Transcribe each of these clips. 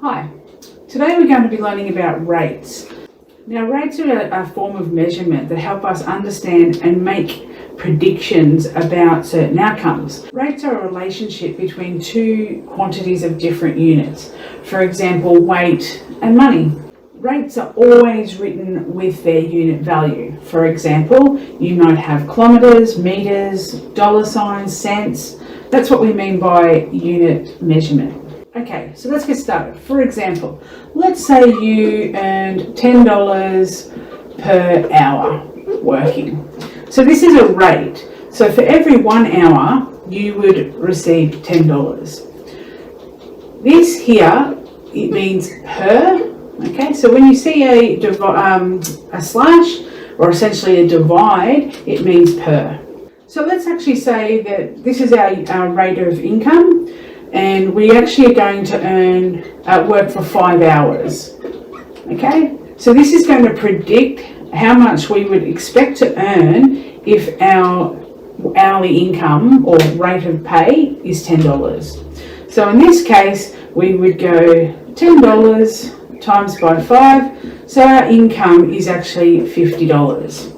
Hi, today we're going to be learning about rates. Now, rates are a form of measurement that help us understand and make predictions about certain outcomes. Rates are a relationship between two quantities of different units, for example, weight and money. Rates are always written with their unit value. For example, you might have kilometres, metres, dollar signs, cents. That's what we mean by unit measurement. Okay, so let's get started. For example, let's say you earned $10 per hour working. So this is a rate. So for every 1 hour, you would receive $10. This here, it means per. Okay, so when you see a slash, or essentially a divide, it means per. So let's actually say that this is our rate of income, and we actually are going to work for 5 hours. Okay, so this is going to predict how much we would expect to earn if our hourly income or rate of pay is $10. So in this case, we would go $10 times by 5, so our income is actually $50.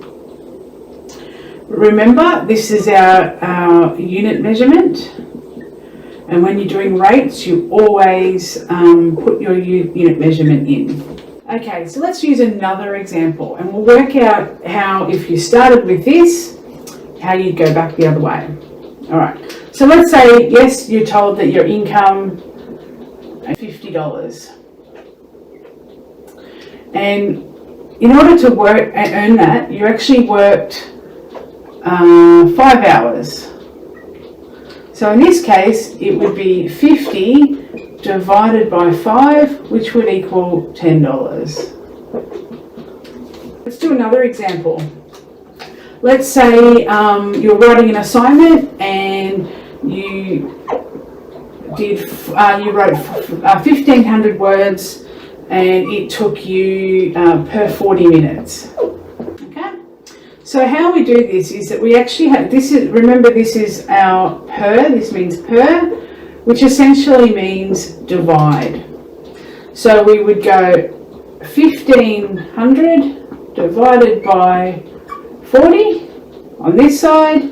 Remember, this is our unit measurement. And when you're doing rates, you always put your unit measurement in. Okay, so let's use another example, and we'll work out how, if you started with this, how you'd go back the other way. All right, so let's say, yes, you're told that your income is $50. And in order to work and earn that, you actually worked 5 hours. So in this case, it would be 50 divided by 5, which would equal $10. Let's do another example. Let's say you're writing an assignment and you wrote 1,500 words, and it took you per 40 minutes. So how we do this is that we actually have, remember this is our per, this means per, which essentially means divide. So we would go 1,500 divided by 40 on this side.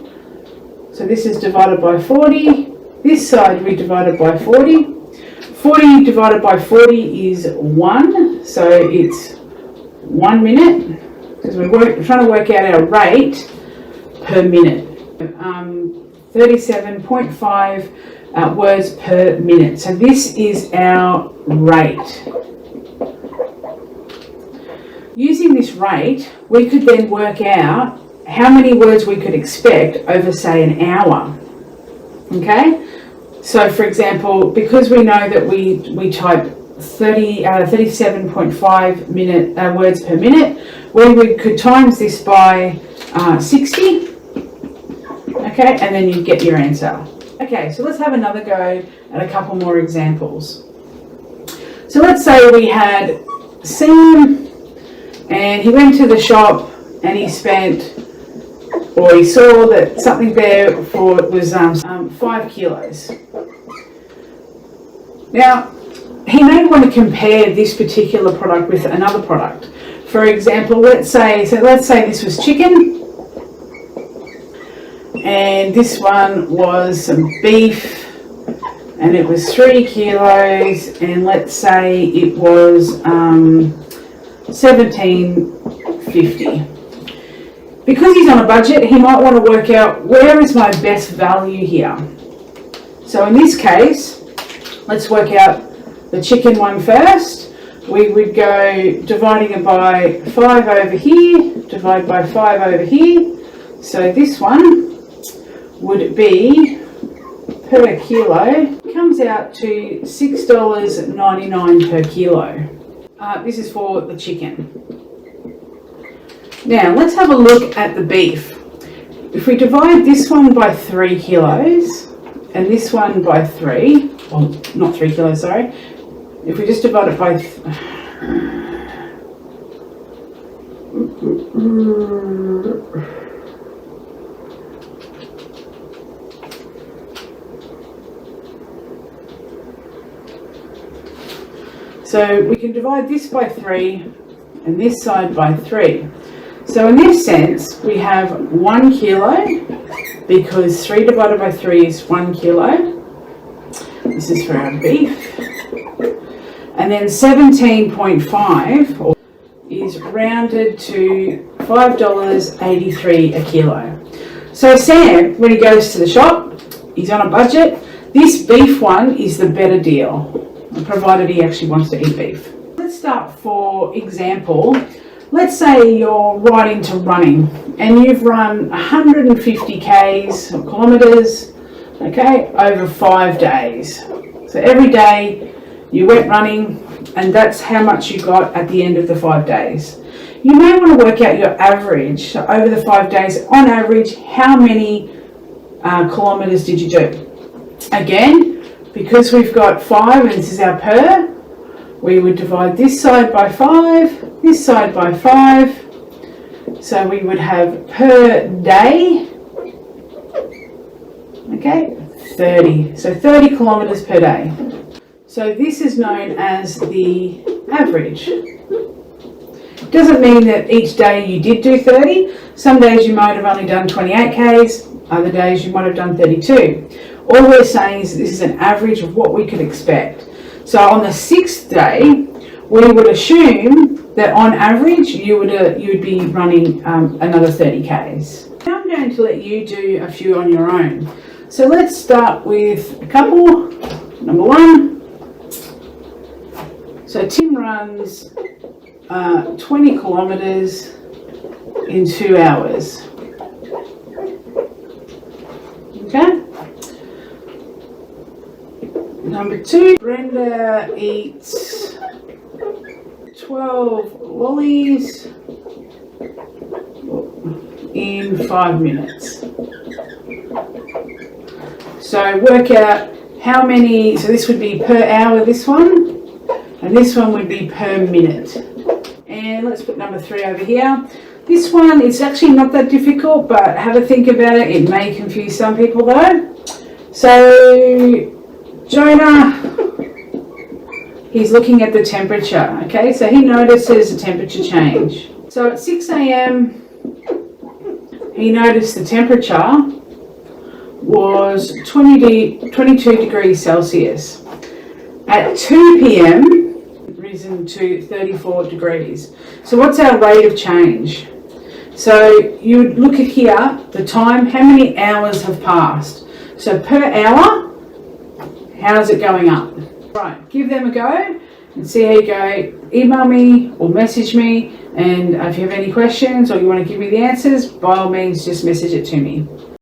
So this is divided by 40. This side we divided by 40. 40 divided by 40 is 1, so it's 1 minute. Because we're trying to work out our rate per minute. 37.5 words per minute. So this is our rate. Using this rate, we could then work out how many words we could expect over, say, an hour. Okay? So, for example, because we know that we type 37.5 words per minute, we could times this by 60, okay, and then you get your answer. Okay, so let's have another go at a couple more examples. So let's say we had Sam, and he went to the shop and he spent, or he saw that something there was 5 kilos. Now, he may want to compare this particular product with another product. For example, let's say this was chicken, and this one was some beef, and it was 3 kilos, and let's say it was $17.50. Because he's on a budget, he might want to work out, where is my best value here? So in this case, let's work out the chicken one first. We would go dividing it by 5 over here, divide by 5 over here. So this one would be per kilo, comes out to $6.99 per kilo. This is for the chicken. Now let's have a look at the beef. If we divide this one by 3 kilos and this one by 3, well, not 3 kilos, sorry. If we just divide it by So we can divide this by 3 and this side by 3. So in this sense, we have 1 kilo, because 3 divided by 3 is 1 kilo. This is for our beef. And then 17.5 is rounded to $5.83 a kilo. So Sam, when he goes to the shop, he's on a budget. This beef one is the better deal, provided he actually wants to eat beef. Let's start, for example, let's say you're right into running and you've run 150 Ks or kilometres, okay, over 5 days. So every day you went running, and that's how much you got at the end of the 5 days. You may want to work out your average. So over the 5 days, on average, how many kilometres did you do? Again, because we've got 5 and this is our per, we would divide this side by 5, this side by 5. So we would have per day, okay, 30. So 30 kilometres per day. So this is known as the average. Doesn't mean that each day you did do 30. Some days you might have only done 28 Ks, other days you might have done 32. All we're saying is this is an average of what we could expect. So on the 6th day, we would assume that on average you would be running another 30 Ks. Now I'm going to let you do a few on your own. So let's start with a couple. Number 1. So Tim runs 20 kilometres in 2 hours. Okay. Number 2, Brenda eats 12 lollies in 5 minutes. So work out how many, so this would be per hour, this one. And this one would be per minute. And let's put number 3 over here. This one, it's actually not that difficult, but have a think about it. It may confuse some people though. So Jonah, he's looking at the temperature, okay? So he notices a temperature change. So at 6 a.m, he noticed the temperature was 22 degrees Celsius. At 2 p.m, risen to 34 degrees. So what's our rate of change? So you would look at here, the time, how many hours have passed. So per hour, how's it going up? Right, give them a go and see how you go. Email me or message me, and if you have any questions or you want to give me the answers, by all means just message it to me.